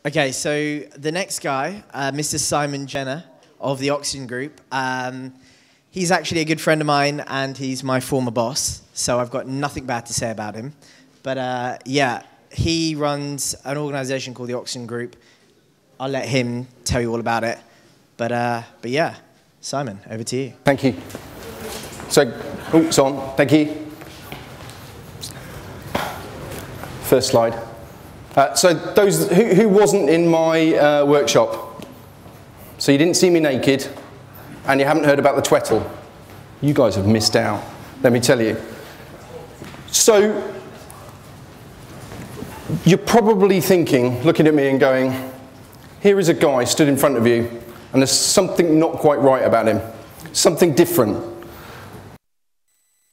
Okay, so the next guy, Mr. Simon Jenner of the Oxygen Group, he's actually a good friend of mine and he's my former boss, so I've got nothing bad to say about him. But yeah, he runs an organisation called the Oxygen Group. I'll let him tell you all about it. But yeah, Simon, over to you. Thank you. So, it's on. Thank you. First slide. So those who wasn't in my workshop, so you didn't see me naked, and you haven't heard about the tweddle. You guys have missed out, let me tell you. So you're probably thinking, looking at me and going, here is a guy stood in front of you, and there's something not quite right about him, something different. Of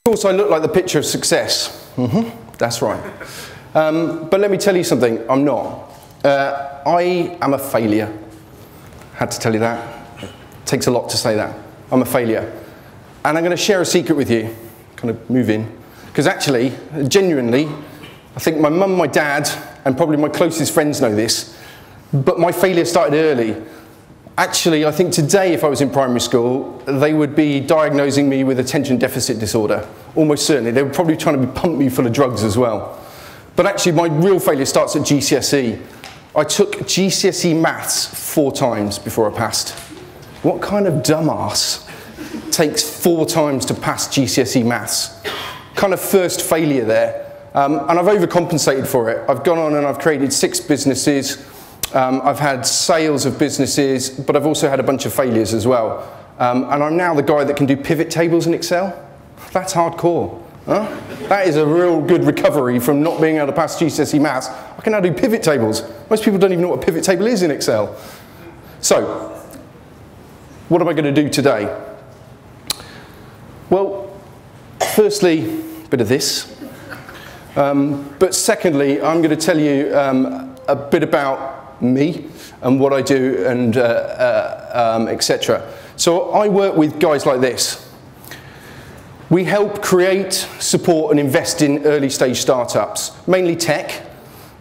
course, I look like the picture of success. That's right. But let me tell you something, I'm not. I am a failure. Had to tell you that. It takes a lot to say that. I'm a failure. And I'm going to share a secret with you. Kind of move in. Because actually, genuinely, I think my mum, my dad, and probably my closest friends know this, but my failure started early. Actually, I think today, if I was in primary school, they would be diagnosing me with attention deficit disorder. Almost certainly. They were probably trying to pump me full of drugs as well. But actually, my real failure starts at GCSE. I took GCSE maths 4 times before I passed. What kind of dumbass takes 4 times to pass GCSE maths? Kind of first failure there. And I've overcompensated for it. I've gone on and I've created 6 businesses. I've had sales of businesses, but I've also had a bunch of failures as well. And I'm now the guy that can do pivot tables in Excel. That's hardcore. Huh? That is a real good recovery from not being able to pass GCSE maths. I can now do pivot tables. Most people don't even know what a pivot table is in Excel. So, what am I going to do today? Well, firstly, a bit of this. But secondly, I'm going to tell you a bit about me and what I do and etc. So I work with guys like this. We help create, support and invest in early stage startups, mainly tech,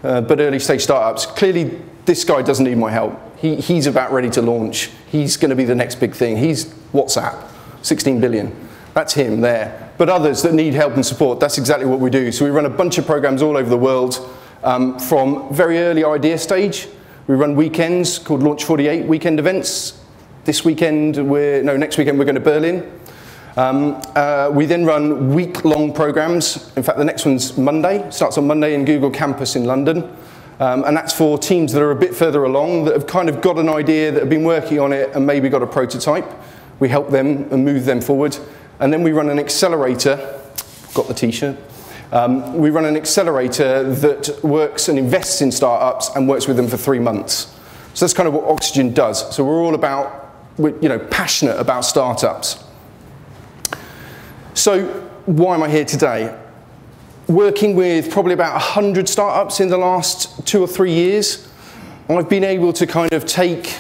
but early stage startups. Clearly this guy doesn't need my help. He's about ready to launch. He's going to be the next big thing. He's WhatsApp, 16 billion. That's him there. But others that need help and support, that's exactly what we do. So we run a bunch of programs all over the world from very early idea stage. We run weekends called Launch 48 weekend events. This weekend, next weekend we're going to Berlin. We then run week-long programs. In fact, the next one's Monday. Starts on Monday in Google Campus in London. And that's for teams that are a bit further along, that have kind of got an idea, that have been working on it and maybe got a prototype. We help them and move them forward. And then we run an accelerator. Got the t-shirt. We run an accelerator that works and invests in startups and works with them for 3 months. So that's kind of what Oxygen does. So we're all about, passionate about startups. So why am I here today? Working with probably about 100 startups in the last 2 or 3 years, I've been able to kind of take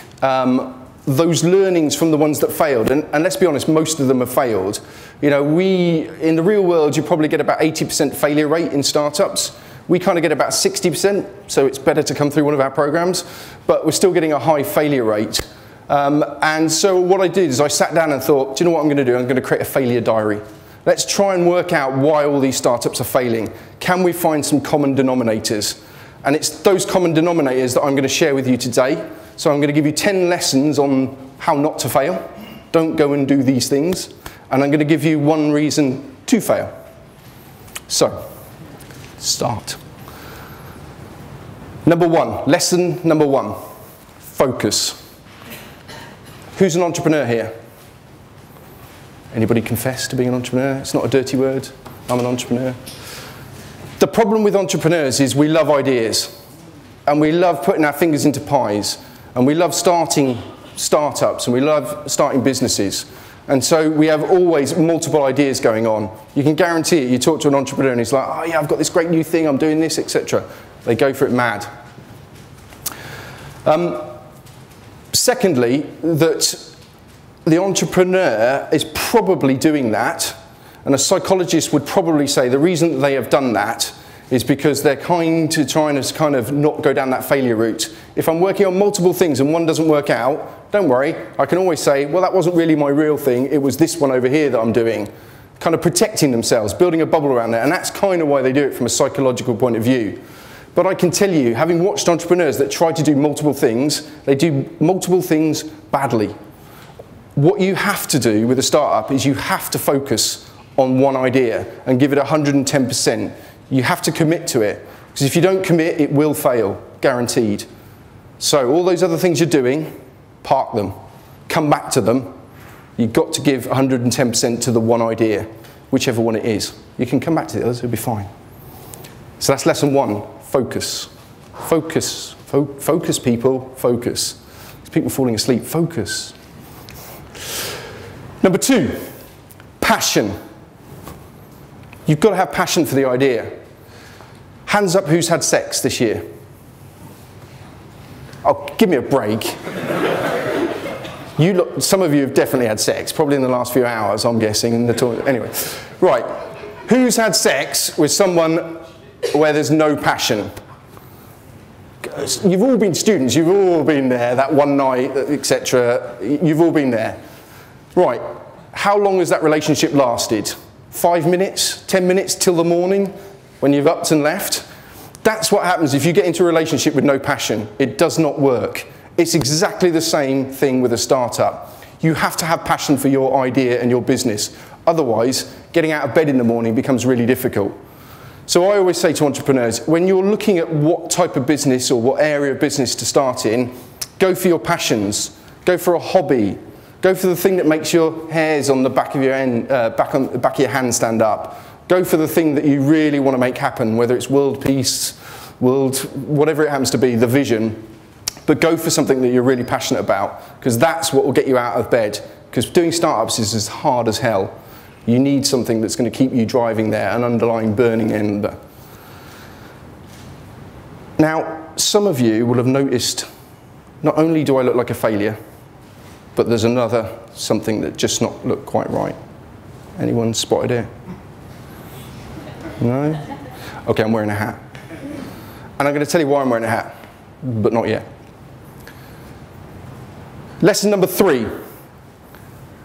those learnings from the ones that failed, and let's be honest, most of them have failed. In the real world, you probably get about 80% failure rate in startups. We kind of get about 60%, so it's better to come through one of our programs, but we're still getting a high failure rate. And so what I did is I sat down and thought, do you know what I'm going to do? I'm going to create a failure diary. Let's try and work out why all these startups are failing. Can we find some common denominators? And it's those common denominators that I'm going to share with you today. So I'm going to give you 10 lessons on how not to fail. Don't go and do these things. And I'm going to give you 1 reason to fail. So, start. Number 1, lesson number 1, focus. Who's an entrepreneur here? Anybody confess to being an entrepreneur? It's not a dirty word. I'm an entrepreneur. The problem with entrepreneurs is we love ideas. And we love putting our fingers into pies. And we love starting startups. And we love starting businesses. And so we have always multiple ideas going on. You can guarantee it. You talk to an entrepreneur and he's like, oh yeah, I've got this great new thing. I'm doing this, etc. They go for it mad. Secondly, that the entrepreneur is probably doing that, and a psychologist would probably say the reason that they have done that is because they're trying to kind of not go down that failure route. If I'm working on multiple things and one doesn't work out, don't worry, I can always say, well, that wasn't really my real thing, it was this one over here that I'm doing. Kind of protecting themselves, building a bubble around it, and that's kind of why they do it from a psychological point of view. But I can tell you, having watched entrepreneurs that try to do multiple things, they do multiple things badly. What you have to do with a startup is you have to focus on one idea and give it 110%. You have to commit to it, because if you don't commit, it will fail, guaranteed. So all those other things you're doing, park them, come back to them. You've got to give 110% to the one idea, whichever one it is. You can come back to the others, it'll be fine. So that's lesson 1, focus. Focus, focus people, focus. There's people falling asleep, focus. Number 2, passion. You've got to have passion for the idea. Hands up who's had sex this year. Oh, give me a break. Some of you have definitely had sex, probably in the last few hours, I'm guessing. Anyway, right. Who's had sex with someone where there's no passion? You've all been students, you've all been there, that one night, etc. You've all been there. Right. How long has that relationship lasted? 5 minutes, 10 minutes till the morning when you've upped and left? That's what happens if you get into a relationship with no passion. It does not work. It's exactly the same thing with a startup. You have to have passion for your idea and your business. Otherwise, getting out of bed in the morning becomes really difficult. So I always say to entrepreneurs, when you're looking at what type of business or what area of business to start in, go for your passions. Go for a hobby. Go for the thing that makes your hairs on the back of your hand stand up. Go for the thing that you really want to make happen, whether it's world peace, whatever it happens to be, the vision. But go for something that you're really passionate about, because that's what will get you out of bed. Because doing startups is as hard as hell. You need something that's going to keep you driving there, an underlying burning end. Now, some of you will have noticed, not only do I look like a failure, but there's something that just not looked quite right. Anyone spotted it? No? Okay, I'm wearing a hat. And I'm going to tell you why I'm wearing a hat, but not yet. Lesson number 3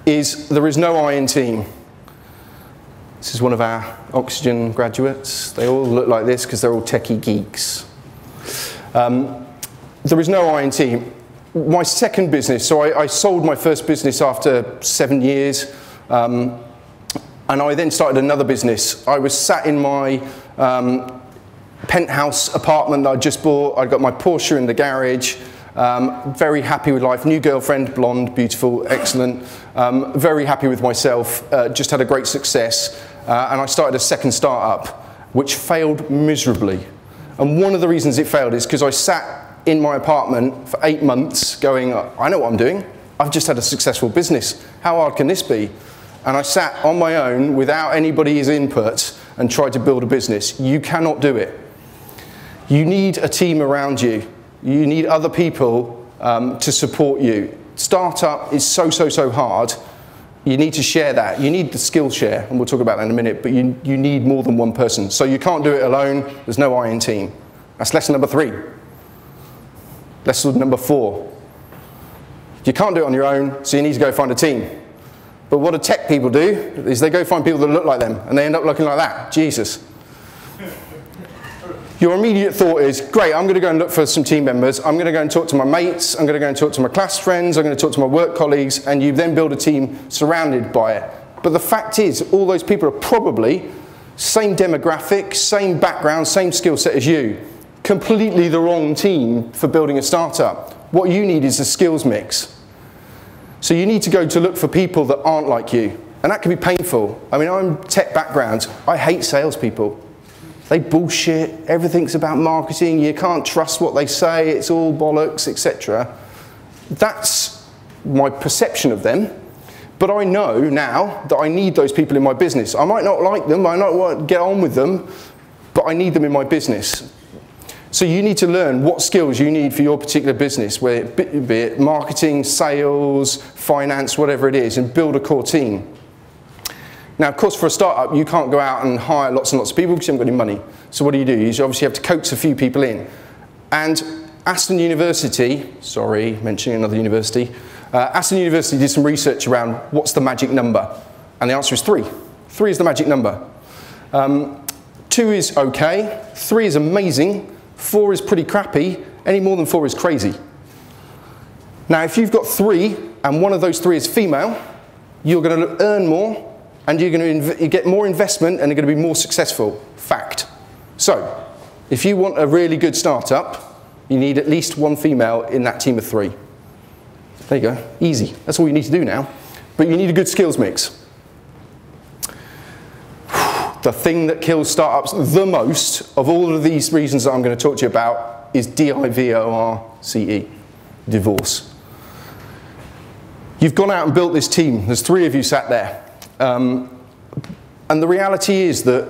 is there is no I in team. This is one of our Oxygen graduates. They all look like this because they're all techie geeks. There is no I in team. My second business, so I sold my first business after 7 years, and I then started another business. I was sat in my penthouse apartment that I just bought. I got my Porsche in the garage. Very happy with life. New girlfriend, blonde, beautiful, excellent. Very happy with myself. Just had a great success. And I started a second startup, which failed miserably. And one of the reasons it failed is because I sat in my apartment for 8 months going, I know what I'm doing. I've just had a successful business. How hard can this be? And I sat on my own without anybody's input and tried to build a business. You cannot do it. You need a team around you. You need other people to support you. Startup is so hard. You need to share that. You need the skill share, and we'll talk about that in a minute, but you need more than one person. So you can't do it alone. There's no I in team. That's lesson number 3. Lesson number 4. You can't do it on your own, so you need to go find a team. But what do tech people do is they go find people that look like them, and they end up looking like that. Jesus. Your immediate thought is, great, I'm going to go and look for some team members. I'm going to go and talk to my mates. I'm going to go and talk to my class friends. I'm going to talk to my work colleagues. And you then build a team surrounded by it. But the fact is, all those people are probably same demographic, same background, same skill set as you. Completely the wrong team for building a startup. What you need is a skills mix. So you need to go to look for people that aren't like you. And that can be painful. I mean, I'm tech background. I hate salespeople. They bullshit, everything's about marketing, you can't trust what they say, it's all bollocks, etc. That's my perception of them, but I know now that I need those people in my business. I might not like them, I might not want to get on with them, but I need them in my business. So you need to learn what skills you need for your particular business, be it marketing, sales, finance, whatever it is, and build a core team. Now, of course, for a startup, you can't go out and hire lots and lots of people because you haven't got any money. So what do? You obviously have to coax a few people in. And Aston University, sorry, mentioning another university, Aston University did some research around what's the magic number. And the answer is 3. 3 is the magic number. 2 is okay, 3 is amazing, 4 is pretty crappy, any more than 4 is crazy. Now, if you've got 3, and one of those 3 is female, you're going to earn more, and you're going to get more investment, and you're going to be more successful. Fact. So, if you want a really good startup, you need at least 1 female in that team of 3. There you go, easy. That's all you need to do now. But you need a good skills mix. The thing that kills startups the most, of all of these reasons that I'm going to talk to you about, is DIVORCE, divorce. You've gone out and built this team. There's 3 of you sat there. And the reality is that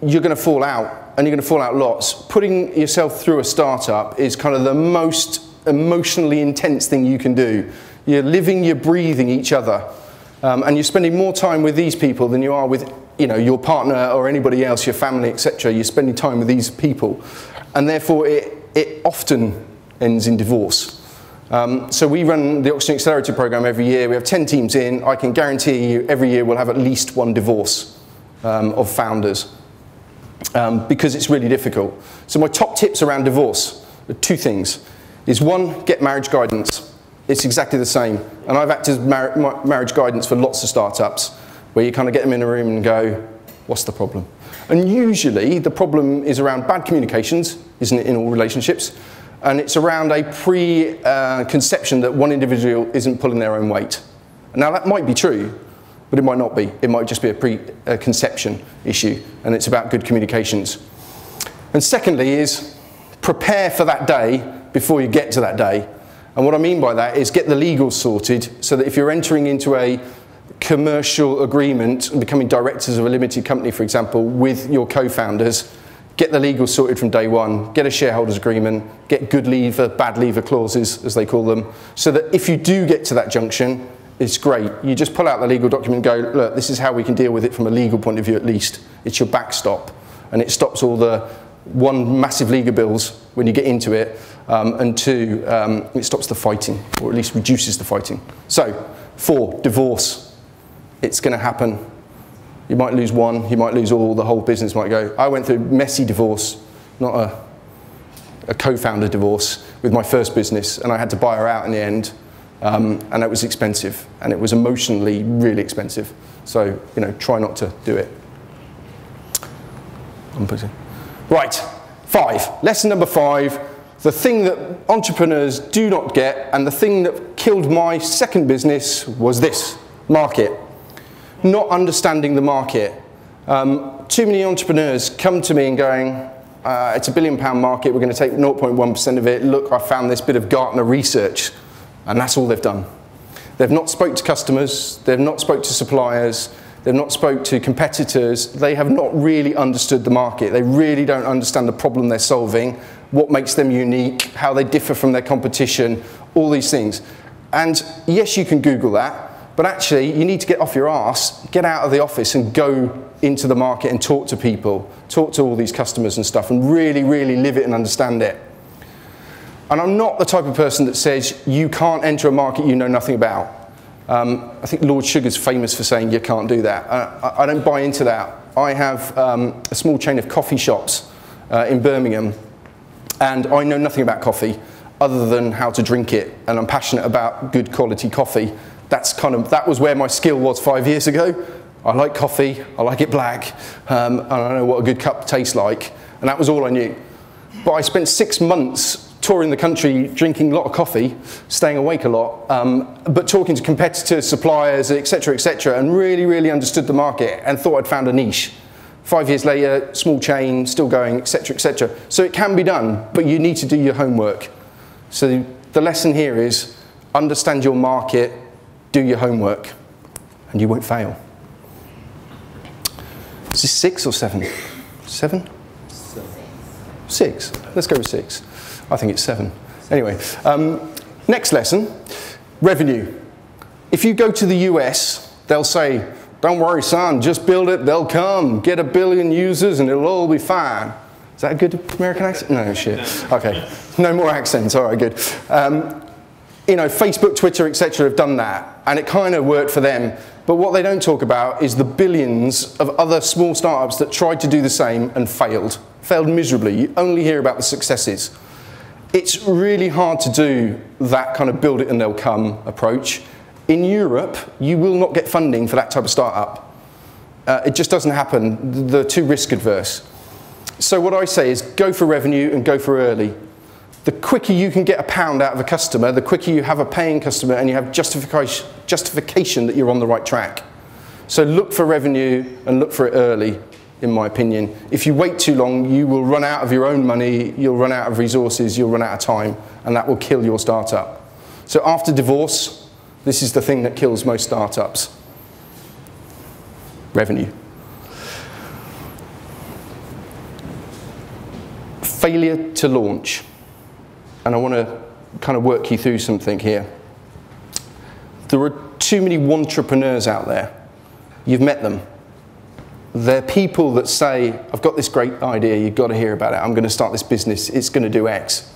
you're going to fall out, and you're going to fall out lots. Putting yourself through a startup is kind of the most emotionally intense thing you can do. You're living, you're breathing each other. And you're spending more time with these people than you are with your partner or anybody else, your family, etc. You're spending time with these people. And therefore, it often ends in divorce. So we run the Oxygen Accelerator program every year. We have 10 teams in. I can guarantee you every year we'll have at least 1 divorce of founders because it's really difficult. So my top tips around divorce are 2 things. Is 1, get marriage guidance. It's exactly the same. And I've acted as marriage guidance for lots of startups, where you kind of get them in a room and go, what's the problem? And usually the problem is around bad communications, isn't it, in all relationships? And it's around a preconception that one individual isn't pulling their own weight. Now that might be true, but it might not be. It might just be a preconception issue, and it's about good communications. And secondly is prepare for that day before you get to that day. And what I mean by that is get the legals sorted so that if you're entering into a commercial agreement and becoming directors of a limited company, for example, with your co-founders, get the legals sorted from day 1, get a shareholders agreement, get good leaver, bad leaver clauses, as they call them, so that if you do get to that junction, it's great. You just pull out the legal document and go, look, this is how we can deal with it from a legal point of view at least. It's your backstop, and it stops all the 1, massive legal bills when you get into it, and 2, it stops the fighting, or at least reduces the fighting. So, 4, divorce. It's going to happen. You might lose 1, you might lose all, the whole business might go. I went through a messy divorce, not a co-founder divorce, with my first business, and I had to buy her out in the end, and it was expensive, and it was emotionally really expensive. So, try not to do it. Right, 5. Lesson number 5. The thing that entrepreneurs do not get, and the thing that killed my second business, was this: market. Not understanding the market. Too many entrepreneurs come to me and going, it's a £1 billion market, we're going to take 0.1% of it. Look, I found this bit of Gartner research. And that's all they've done. They've not spoke to customers, they've not spoke to suppliers, they've not spoke to competitors. They have not really understood the market. They really don't understand the problem they're solving, what makes them unique, how they differ from their competition, all these things. And yes, you can Google that, but actually you need to get off your arse, get out of the office and go into the market and talk to people, talk to all these customers and stuff, and really, really live it and understand it. And I'm not the type of person that says you can't enter a market you know nothing about. I think Lord Sugar's famous for saying you can't do that. I don't buy into that. I have a small chain of coffee shops in Birmingham, and I know nothing about coffee other than how to drink it, and I'm passionate about good quality coffee. That was where my skill was 5 years ago. I like coffee, I like it black, and I know what a good cup tastes like, and that was all I knew. But I spent 6 months touring the country, drinking a lot of coffee, staying awake a lot, but talking to competitors, suppliers, etc., and really, really understood the market and thought I'd found a niche. 5 years later, small chain, still going, etc. So it can be done, but you need to do your homework. So the lesson here is understand your market, do your homework, and you won't fail. Is this 6 or 7? 7? 6. Let's go with 6. I think it's 7. Anyway, next lesson, revenue. If you go to the US, they'll say, Don't worry, son, just build it, they'll come. Get 1 billion users and it'll all be fine. Is that a good American accent? No, shit. Okay, no more accents, all right, good. You know, Facebook, Twitter, etc. have done that, and it kind of worked for them. But what they don't talk about is the billions of other small startups that tried to do the same and failed miserably. You only hear about the successes. It's really hard to do that kind of build it and they'll come approach. In Europe, you will not get funding for that type of startup. It just doesn't happen. They're too risk adverse. So what I say is go for revenue and go for early. The quicker you can get £1 out of a customer, the quicker you have a paying customer and you have justification that you're on the right track. So look for revenue and look for it early, in my opinion. If you wait too long, you will run out of your own money, you'll run out of resources, you'll run out of time, and that will kill your startup. So after divorce, this is the thing that kills most startups. Revenue. Failure to launch. And I want to kind of work you through something here. There are too many entrepreneurs out there. You've met them. They're people that say, I've got this great idea, you've got to hear about it, I'm going to start this business, it's going to do X.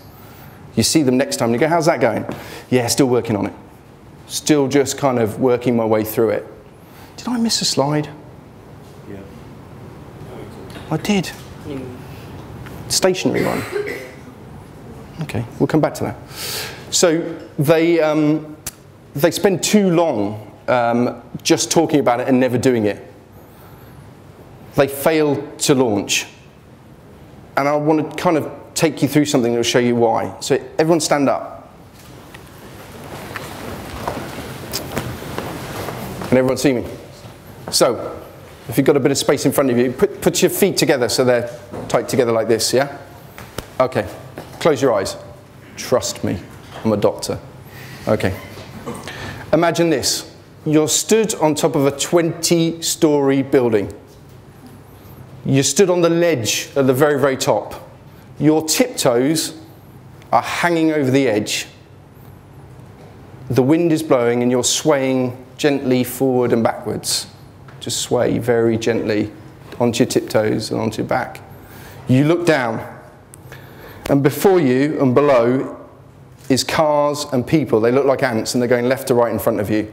You see them next time and you go, how's that going? Yeah, still working on it. Still just kind of working my way through it. Did I miss a slide? Yeah. I did. Stationary one. Okay, we'll come back to that. So they spend too long just talking about it and never doing it. They fail to launch. And I want to kind of take you through something that will show you why. So everyone stand up. Can everyone see me? So, if you've got a bit of space in front of you, put your feet together so they're tight together like this, yeah? Okay, close your eyes. Trust me, I'm a doctor. Okay. Imagine this. You're stood on top of a 20-story building. You're stood on the ledge at the very, very top. Your tiptoes are hanging over the edge. The wind is blowing and you're swaying gently forward and backwards. Just sway very gently onto your tiptoes and onto your back. You look down, and before you and below is cars and people. They look like ants and they're going left to right in front of you.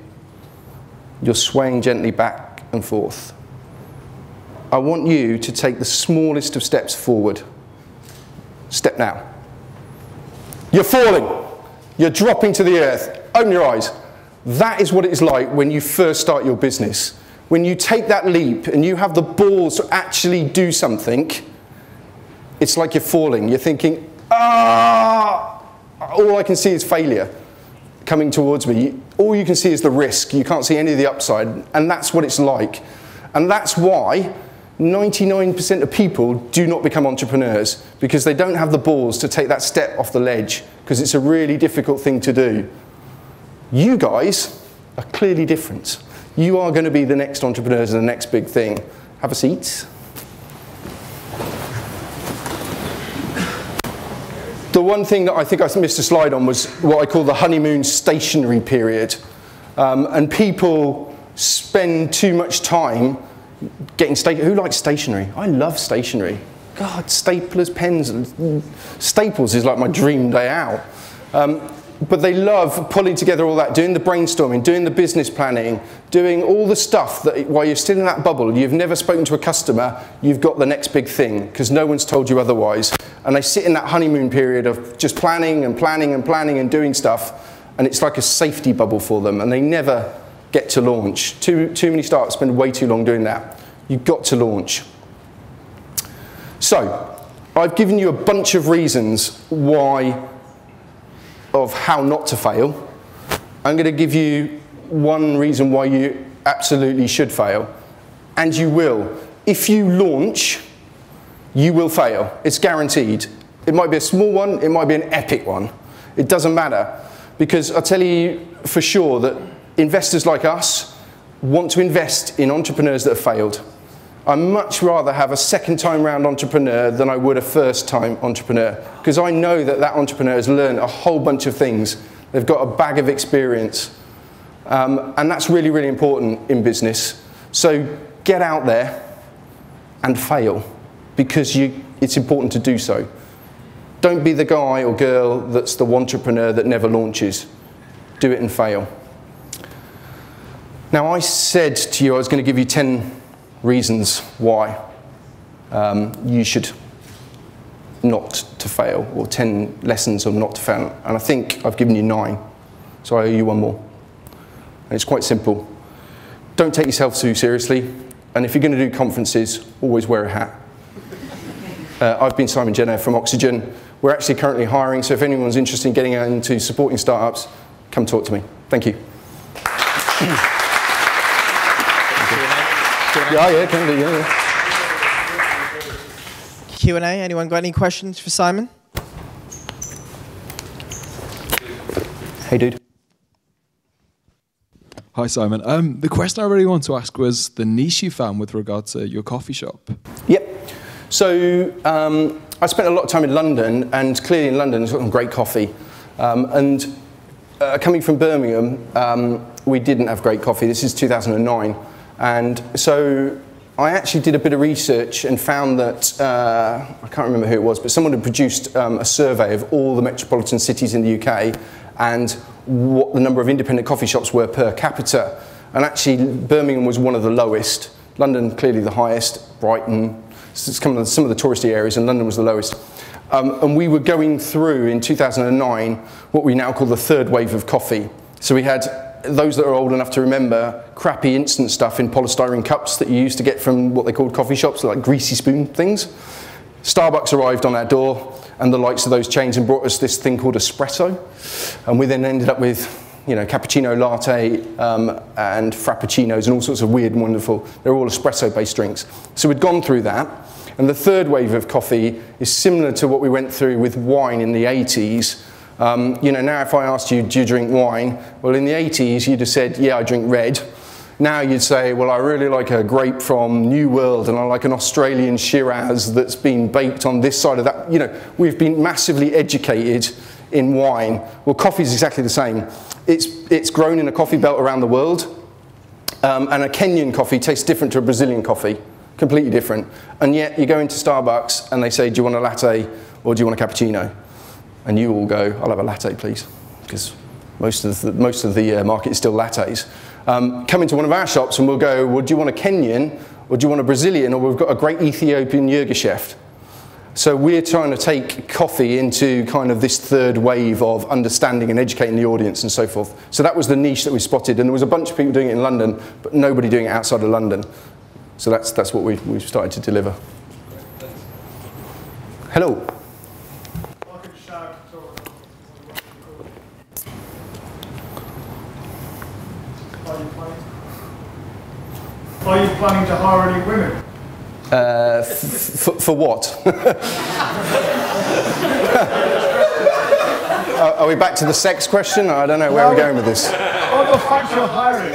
You're swaying gently back and forth. I want you to take the smallest of steps forward. Step now. You're falling. You're dropping to the earth. Open your eyes. That is what it's like when you first start your business. When you take that leap and you have the balls to actually do something, it's like you're falling. You're thinking, ah, all I can see is failure coming towards me. All you can see is the risk. You can't see any of the upside. And that's what it's like. And that's why 99% of people do not become entrepreneurs, because they don't have the balls to take that step off the ledge, because it's a really difficult thing to do. You guys are clearly different. You are going to be the next entrepreneurs and the next big thing. Have a seat. The one thing that I think I missed a slide on was what I call the honeymoon stationary period. And people spend too much time getting stationary. Who likes stationery? I love stationery. God, staplers, pens, Staples is like my dream day out. But they love pulling together all that, doing the brainstorming, doing the business planning, doing all the stuff that while you're still in that bubble, you've never spoken to a customer, you've got the next big thing, because no one's told you otherwise. And they sit in that honeymoon period of just planning and planning and planning and doing stuff, and it's like a safety bubble for them, and they never get to launch. Too many startups spend way too long doing that. You've got to launch. So, I've given you a bunch of reasons why, of how not to fail. I'm going to give you one reason why you absolutely should fail. And you will. If you launch, you will fail. It's guaranteed. It might be a small one, it might be an epic one. It doesn't matter. Because I'll tell you for sure that investors like us want to invest in entrepreneurs that have failed. I'd much rather have a second time round entrepreneur than I would a first time entrepreneur, because I know that that entrepreneur has learned a whole bunch of things. They've got a bag of experience. And that's really, really important in business, So get out there and fail, because it's important to do so. Don't be the guy or girl that's the entrepreneur that never launches. Do it and fail. Now, I said to you I was going to give you 10 reasons why you should not to fail, or 10 lessons on not to fail. And I think I've given you 9, so I owe you one more. And it's quite simple. Don't take yourself too seriously, and if you're going to do conferences, always wear a hat. I've been Simon Jenner from Oxygen. We're actually currently hiring, so if anyone's interested in getting into supporting startups, come talk to me. Thank you. Yeah, can do, yeah. Q&A, anyone got any questions for Simon? Hey, dude. Hi, Simon. The question I really want to ask was the niche you found with regard to your coffee shop. Yep. So I spent a lot of time in London, and clearly in London there's got some great coffee. Coming from Birmingham, we didn't have great coffee. This is 2009. And so I actually did a bit of research and found that, I can't remember who it was, but someone had produced a survey of all the metropolitan cities in the UK and what the number of independent coffee shops were per capita. And actually Birmingham was one of the lowest. London clearly the highest, Brighton, some of the touristy areas, and London was the lowest. And we were going through in 2009 what we now call the third wave of coffee. So we had, those that are old enough to remember, crappy instant stuff in polystyrene cups that you used to get from what they called coffee shops, like greasy spoon things. Starbucks arrived on our door, and the likes of those chains, and brought us this thing called espresso. And we then ended up with, you know, cappuccino latte and frappuccinos and all sorts of weird and wonderful. They're all espresso-based drinks. So we'd gone through that. And the third wave of coffee is similar to what we went through with wine in the 80s. You know, now if I asked you, do you drink wine? Well, in the 80s, you'd have said, yeah, I drink red. Now you'd say, well, I really like a grape from New World, and I like an Australian Shiraz that's been baked on this side of that. You know, we've been massively educated in wine. Well, coffee is exactly the same. It's grown in a coffee belt around the world, and a Kenyan coffee tastes different to a Brazilian coffee, completely different. And yet you go into Starbucks and they say, do you want a latte or do you want a cappuccino? And you all go, I'll have a latte, please, because most of the market is still lattes. Come into one of our shops and we'll go, well, do you want a Kenyan or do you want a Brazilian, or we've got a great Ethiopian Yirgacheffe. So we're trying to take coffee into kind of this third wave of understanding and educating the audience and so forth. So that was the niche that we spotted, and there was a bunch of people doing it in London, but nobody doing it outside of London. So that's what we've started to deliver. Hello. Are you planning to hire any women? For what? Are we back to the sex question? I don't know where we're going with this. On the fact you're hiring,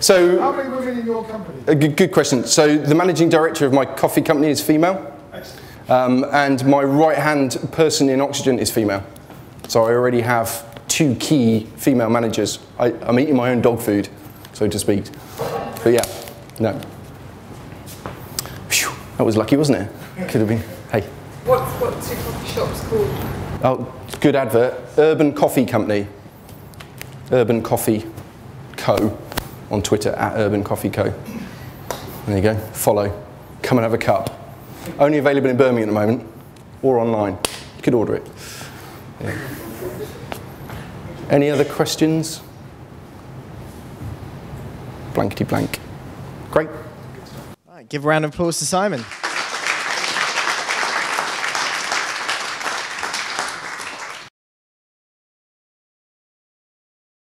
so, how many women in your company? Good question. So the managing director of my coffee company is female. And my right-hand person in Oxygen is female. So I already have 2 key female managers. I'm eating my own dog food, so to speak. But yeah, no. Phew, that was lucky, wasn't it? Could have been. Hey. What's your coffee shop's called? Oh, good advert. Urban Coffee Company. Urban Coffee Co. on Twitter, @Urban Coffee Co. There you go. Follow. Come and have a cup. Only available in Birmingham at the moment, or online. You could order it. Yeah. Any other questions? Blankety blank. Great. All right, give a round of applause to Simon.